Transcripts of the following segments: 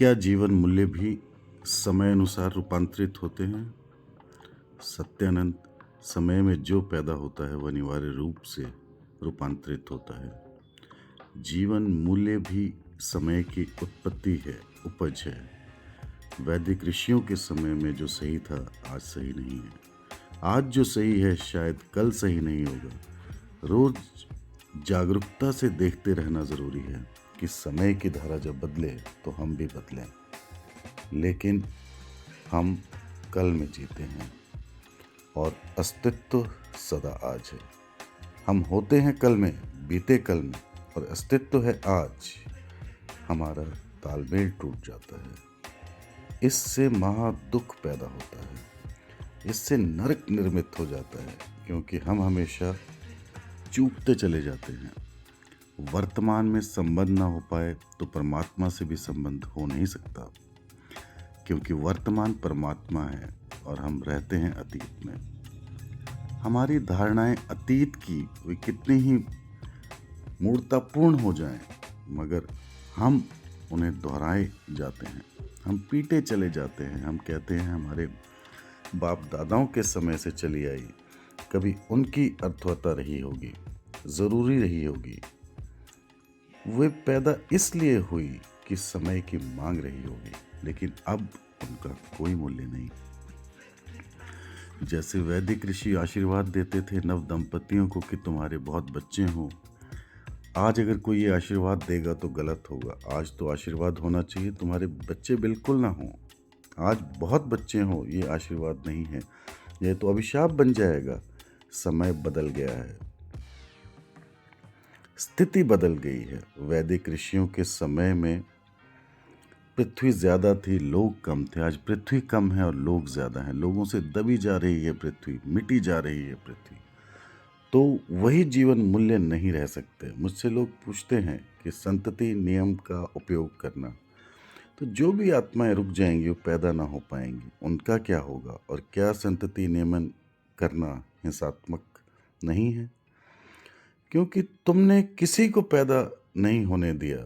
क्या जीवन मूल्य भी समय अनुसार रूपांतरित होते हैं? सत्यानंद, समय में जो पैदा होता है वह अनिवार्य रूप से रूपांतरित होता है। जीवन मूल्य भी समय की उत्पत्ति है, उपज है। वैदिक ऋषियों के समय में जो सही था आज सही नहीं है। आज जो सही है शायद कल सही नहीं होगा। रोज जागरूकता से देखते रहना जरूरी है कि समय की धारा जब बदले तो हम भी बदलें। लेकिन हम कल में जीते हैं और अस्तित्व सदा आज है। हम होते हैं कल में, बीते कल में, और अस्तित्व है आज। हमारा तालमेल टूट जाता है, इससे महा दुख पैदा होता है, इससे नरक निर्मित हो जाता है, क्योंकि हम हमेशा चूकते चले जाते हैं। वर्तमान में संबंध ना हो पाए तो परमात्मा से भी संबंध हो नहीं सकता, क्योंकि वर्तमान परमात्मा है और हम रहते हैं अतीत में। हमारी धारणाएं अतीत की वे कितनी ही मूर्तापूर्ण हो जाएं, मगर हम उन्हें दोहराए जाते हैं, हम पीटे चले जाते हैं। हम कहते हैं हमारे बाप दादाओं के समय से चली आई, कभी उनकी अर्थवत्ता रही होगी, ज़रूरी रही होगी। वे पैदा इसलिए हुई कि समय की मांग रही होगी, लेकिन अब उनका कोई मूल्य नहीं। जैसे वैदिक ऋषि आशीर्वाद देते थे नव दंपतियों को कि तुम्हारे बहुत बच्चे हों, आज अगर कोई ये आशीर्वाद देगा तो गलत होगा। आज तो आशीर्वाद होना चाहिए तुम्हारे बच्चे बिल्कुल ना हों। आज बहुत बच्चे हों, ये आशीर्वाद नहीं है, यह तो अभिशाप बन जाएगा। समय बदल गया है, स्थिति बदल गई है। वैदिक ऋषियों के समय में पृथ्वी ज्यादा थी, लोग कम थे। आज पृथ्वी कम है और लोग ज्यादा हैं। लोगों से दबी जा रही है पृथ्वी, मिटी जा रही है पृथ्वी। तो वही जीवन मूल्य नहीं रह सकते। मुझसे लोग पूछते हैं कि संतति नियम का उपयोग करना, तो जो भी आत्माएं रुक जाएंगी वो पैदा ना हो पाएंगी, उनका क्या होगा? और क्या संतति नियमन करना हिंसात्मक नहीं है? क्योंकि तुमने किसी को पैदा नहीं होने दिया,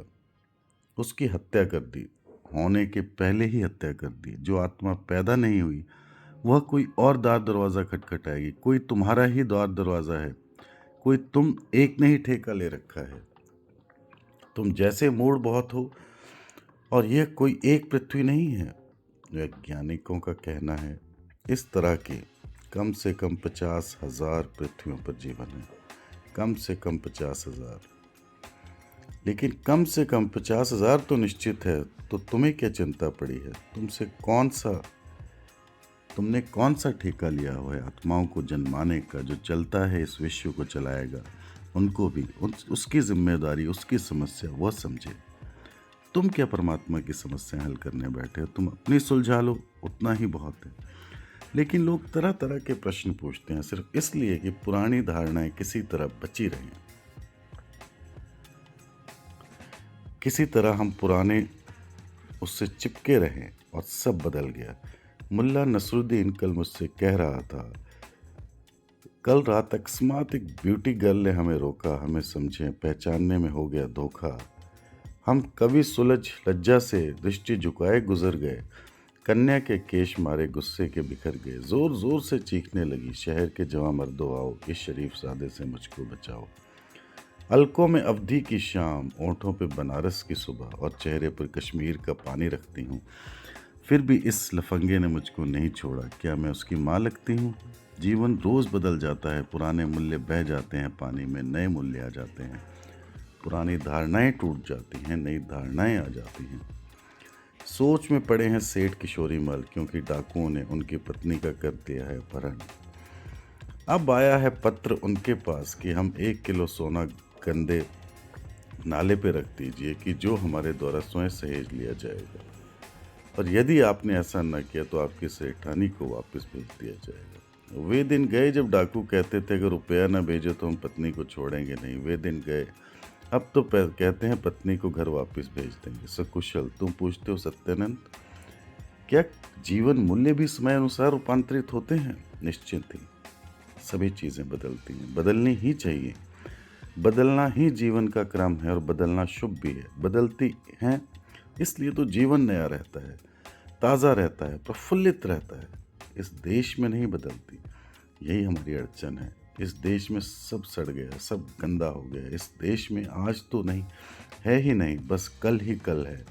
उसकी हत्या कर दी, होने के पहले ही हत्या कर दी। जो आत्मा पैदा नहीं हुई वह कोई और द्वार दरवाज़ा खटखटाएगी। कोई तुम्हारा ही द्वार दरवाज़ा है, कोई तुम एक ने ही ठेका ले रखा है। तुम जैसे मूड बहुत हो, और यह कोई एक पृथ्वी नहीं है। वैज्ञानिकों का कहना है इस तरह के कम से कम 50,000 पृथ्वियों पर जीवन है। कम से कम 50,000, लेकिन कम से कम 50,000 तो निश्चित है। तो तुम्हें क्या चिंता पड़ी है? तुमने कौन सा ठेका लिया हुआ है आत्माओं को जन्माने का? जो चलता है इस विश्व को चलाएगा, उनको भी उसकी जिम्मेदारी, उसकी समस्या वह समझे। तुम क्या परमात्मा की समस्या हल करने बैठे हो? तुम अपनी सुलझा लो, उतना ही बहुत है। लेकिन लोग तरह तरह के प्रश्न पूछते हैं सिर्फ इसलिए कि पुरानी धारणाएं किसी तरह बची रहें। किसी तरह हम पुराने उससे चिपके रहें और सब बदल गया। मुल्ला नसरुद्दीन कल मुझसे कह रहा था, कल रात अकस्मात एक ब्यूटी गर्ल ने हमें रोका, हमें समझे पहचानने में हो गया धोखा। हम कभी सुलझ लज्जा से दृष्टि झुकाए गुजर गए। कन्या के केश मारे गुस्से के बिखर गए। जोर जोर से चीखने लगी, शहर के जवां मर्दो आओ, इस शरीफ सादे से मुझको बचाओ। अलकों में अवधी की शाम, ओंठों पे बनारस की सुबह और चेहरे पर कश्मीर का पानी रखती हूँ, फिर भी इस लफंगे ने मुझको नहीं छोड़ा। क्या मैं उसकी माँ लगती हूँ? जीवन रोज बदल जाता है, पुराने मूल्य बह जाते हैं पानी में, नए मूल्य आ जाते हैं। पुरानी धारणाएं टूट जाती हैं, नई धारणाएं आ जाती हैं। सोच में पड़े हैं सेठ किशोरीमल, क्योंकि डाकुओं ने उनकी पत्नी का कर दिया है अपहरण। अब आया है पत्र उनके पास कि हम 1 किलो सोना गंदे नाले पे रख दीजिए कि जो हमारे द्वारा स्वयं सहेज लिया जाएगा, और यदि आपने ऐसा न किया तो आपकी सेठानी को वापस भेज दिया जाएगा। वे दिन गए जब डाकू कहते थे अगर रुपया न भेजो तो हम पत्नी को छोड़ेंगे नहीं। वे दिन गए, अब तो कहते हैं पत्नी को घर वापस भेज देंगे। सकुशल, तुम पूछते हो सत्यानंद, क्या जीवन मूल्य भी समय अनुसार रूपांतरित होते हैं? निश्चित ही सभी चीज़ें बदलती हैं, बदलनी ही चाहिए। बदलना ही जीवन का क्रम है और बदलना शुभ भी है। बदलती हैं इसलिए तो जीवन नया रहता है, ताज़ा रहता है, प्रफुल्लित रहता है। इस देश में नहीं बदलती, यही हमारी अड़चन है। इस देश में सब सड़ गया, सब गंदा हो गया। इस देश में आज तो नहीं है ही नहीं, बस कल ही कल है।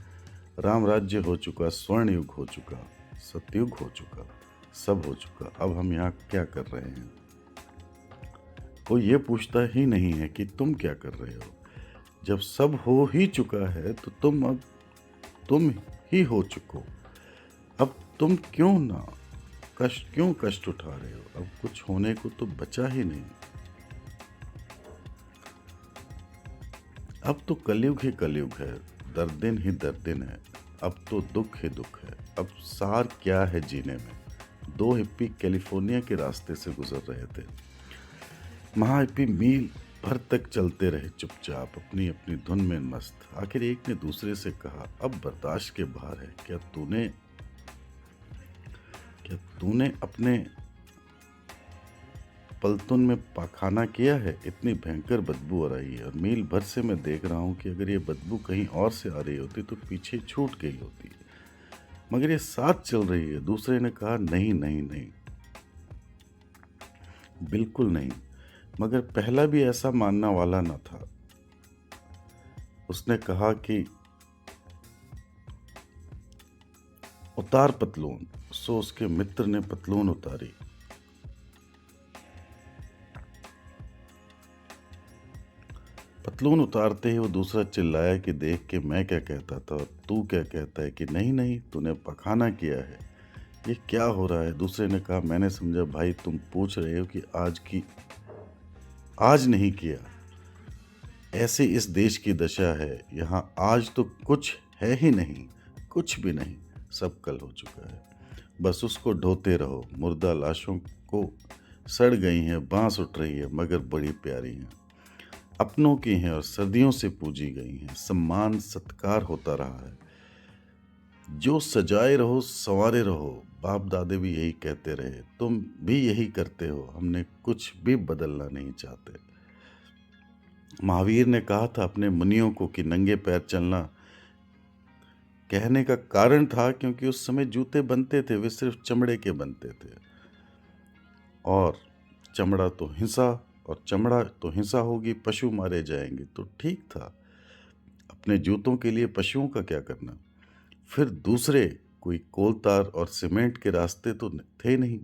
राम राज्य हो चुका, स्वर्ण युग हो चुका, सतयुग हो चुका, सब हो चुका। अब हम यहाँ क्या कर रहे हैं? कोई ये पूछता ही नहीं है कि तुम क्या कर रहे हो। जब सब हो ही चुका है तो तुम ही हो चुको। अब तुम क्यों कष्ट उठा रहे हो? अब कुछ होने को तो बचा ही नहीं। अब तो कलयुग ही कलयुग है, दर्दिन ही दर्दिन है। अब तो दुख ही दुख है। अब सार क्या है जीने में? दो हिप्पी कैलिफोर्निया के रास्ते से गुजर रहे थे। महाहिप्पी मील भर तक चलते रहे चुपचाप, अपनी अपनी धुन में मस्त। आखिर एक ने दूसरे से कहा, अब बर्दाश्त के बाहर है। क्या तूने अपने पलतुन में पाखाना किया है? इतनी भयंकर बदबू आ रही है और मील भर से मैं देख रहा हूँ कि अगर ये बदबू कहीं और से आ रही होती तो पीछे छूट गई होती, मगर ये साथ चल रही है। दूसरे ने कहा, नहीं नहीं नहीं, बिल्कुल नहीं। मगर पहला भी ऐसा मानने वाला न था। उसने कहा कि उतार पतलून। सो उसके मित्र ने पतलून उतारी। पतलून उतारते ही वो दूसरा चिल्लाया कि देख के मैं क्या कहता था और तू क्या कहता है कि नहीं नहीं, तूने पखाना किया है। ये क्या हो रहा है? दूसरे ने कहा, मैंने समझा भाई तुम पूछ रहे हो कि आज नहीं किया। ऐसे इस देश की दशा है। यहाँ आज तो कुछ है ही नहीं, कुछ भी नहीं। सब कल हो चुका है। बस उसको ढोते रहो। मुर्दा लाशों को सड़ गई हैं, बांस उठ रही है, मगर बड़ी प्यारी हैं। अपनों की हैं और सदियों से पूजी गई हैं। सम्मान सत्कार होता रहा है। जो सजाए रहो, संवारे रहो। बाप दादे भी यही कहते रहे, तुम भी यही करते हो। हमने कुछ भी बदलना नहीं चाहते। महावीर ने कहा था अपने मुनियों को कि नंगे पैर चलना कहने का कारण था क्योंकि उस समय जूते बनते थे, वे सिर्फ चमड़े के बनते थे। और चमड़ा तो हिंसा होगी, पशु मारे जाएंगे। तो ठीक था, अपने जूतों के लिए पशुओं का क्या करना। फिर दूसरे कोई कोलतार और सीमेंट के रास्ते तो थे नहीं,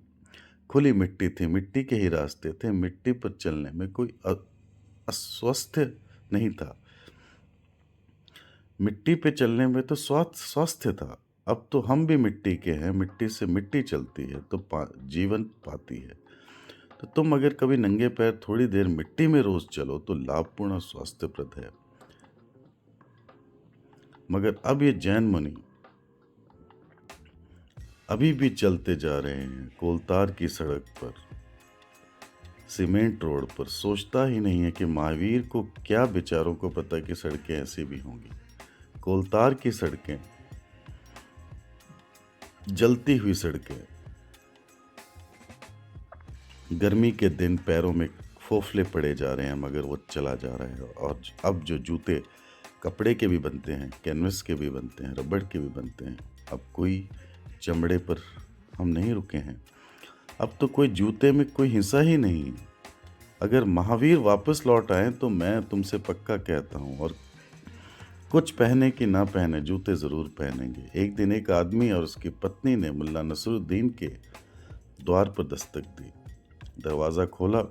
खुली मिट्टी थी, मिट्टी के ही रास्ते थे। मिट्टी पर चलने में कोई अस्वस्थ नहीं था। मिट्टी पे चलने में तो स्वास्थ्य था। अब तो हम भी मिट्टी के हैं, मिट्टी से मिट्टी चलती है तो जीवन पाती है। तो तुम अगर कभी नंगे पैर थोड़ी देर मिट्टी में रोज चलो तो लाभपूर्ण और स्वास्थ्यप्रद है। मगर अब ये जैन मुनि अभी भी चलते जा रहे हैं कोलतार की सड़क पर, सीमेंट रोड पर। सोचता ही नहीं है कि महावीर को क्या बेचारों को पता कि सड़कें ऐसी भी होंगी। कोलतार की सड़कें, जलती हुई सड़कें, गर्मी के दिन पैरों में फोफले पड़े जा रहे हैं, मगर वो चला जा रहा है। और अब जो जूते कपड़े के भी बनते हैं, कैनवस के भी बनते हैं, रबड़ के भी बनते हैं, अब कोई चमड़े पर हम नहीं रुके हैं। अब तो कोई जूते में कोई हिस्सा ही नहीं। अगर महावीर वापस लौट आए तो मैं तुमसे पक्का कहता हूँ, और कुछ पहने कि ना पहने, जूते ज़रूर पहनेंगे। एक दिन एक आदमी और उसकी पत्नी ने मुल्ला नसरुद्दीन के द्वार पर दस्तक दी। दरवाज़ा खोला।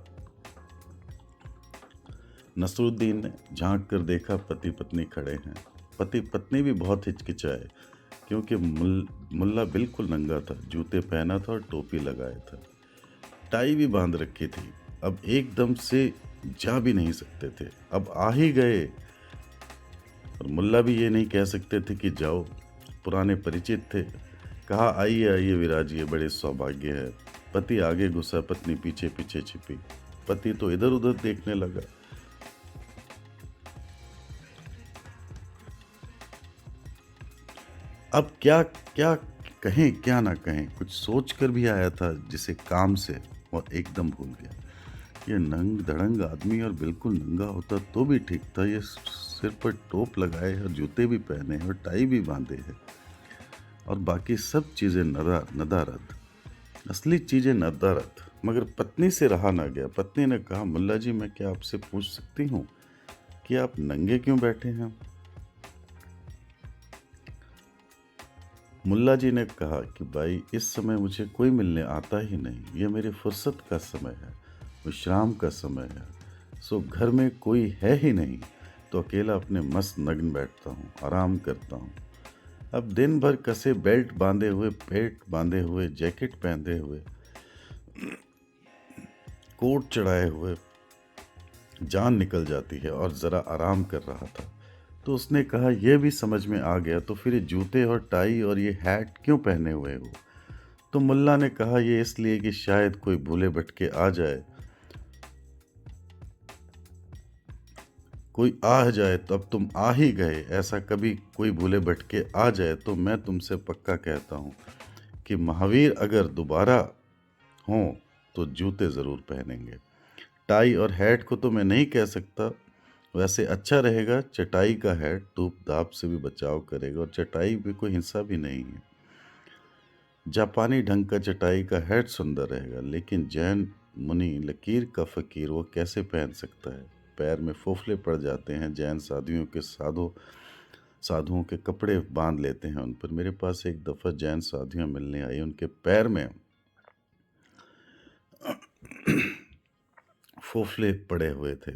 नसरुद्दीन ने झांक कर देखा, पति पत्नी खड़े हैं। पति पत्नी भी बहुत हिचकिचाए क्योंकि मुल्ला बिल्कुल नंगा था, जूते पहना था और टोपी लगाया था, टाई भी बांध रखी थी। अब एकदम से जा भी नहीं सकते थे। अब आ ही गए और मुल्ला भी ये नहीं कह सकते थे कि जाओ, पुराने परिचित थे। कहा, आइए आइए विराजिए, बड़े सौभाग्य है। पति आगे घुसा, पत्नी पीछे पीछे छिपी। पति तो इधर उधर देखने लगा। अब क्या क्या कहें क्या ना कहें, कुछ सोच कर भी आया था जिसे काम से, और एकदम भूल गया। ये नंग धड़ंग आदमी और बिल्कुल नंगा होता तो भी ठीक था। ये सिर पर टोप लगाए और जूते भी पहने हैं और टाई भी बांधे है और बाकी सब चीज़ें नदारद, असली चीज़ें नदारद। मगर पत्नी से रहा ना गया। पत्नी ने कहा, मुल्ला जी मैं क्या आपसे पूछ सकती हूँ कि आप नंगे क्यों बैठे हैं? मुल्ला जी ने कहा कि भाई इस समय मुझे कोई मिलने आता ही नहीं, ये मेरी फुर्सत का समय है, विश्राम का समय है। सो घर में कोई है ही नहीं, तो अकेला अपने मस्त नग्न बैठता हूँ, आराम करता हूँ। अब दिन भर कसे बेल्ट बांधे हुए, पेट बांधे हुए, जैकेट पहने हुए, कोट चढ़ाए हुए जान निकल जाती है और ज़रा आराम कर रहा था। तो उसने कहा, यह भी समझ में आ गया, तो फिर ये जूते और टाई और ये हैट क्यों पहने हुए हो? तो मुल्ला ने कहा, ये इसलिए कि शायद कोई भूले भटके आ जाए, कोई आ जाए। तो अब तुम आ ही गए, ऐसा कभी कोई भूले भटके आ जाए तो मैं तुमसे पक्का कहता हूँ कि महावीर अगर दोबारा हों तो जूते ज़रूर पहनेंगे। टाई और हैट को तो मैं नहीं कह सकता, वैसे अच्छा रहेगा चटाई का हैट, धूप धाप से भी बचाव करेगा और चटाई भी कोई हिंसा भी नहीं है। जापानी ढंग का चटाई का हैट सुंदर रहेगा, लेकिन जैन मुनि लकीर का फकीर वो कैसे पहन सकता है? पैर में फोफले पड़ जाते हैं। जैन साधुओं के कपड़े बांध लेते हैं उन पर। मेरे पास एक दफ़ा जैन साधुआं मिलने आई, उनके पैर में फोफले पड़े हुए थे।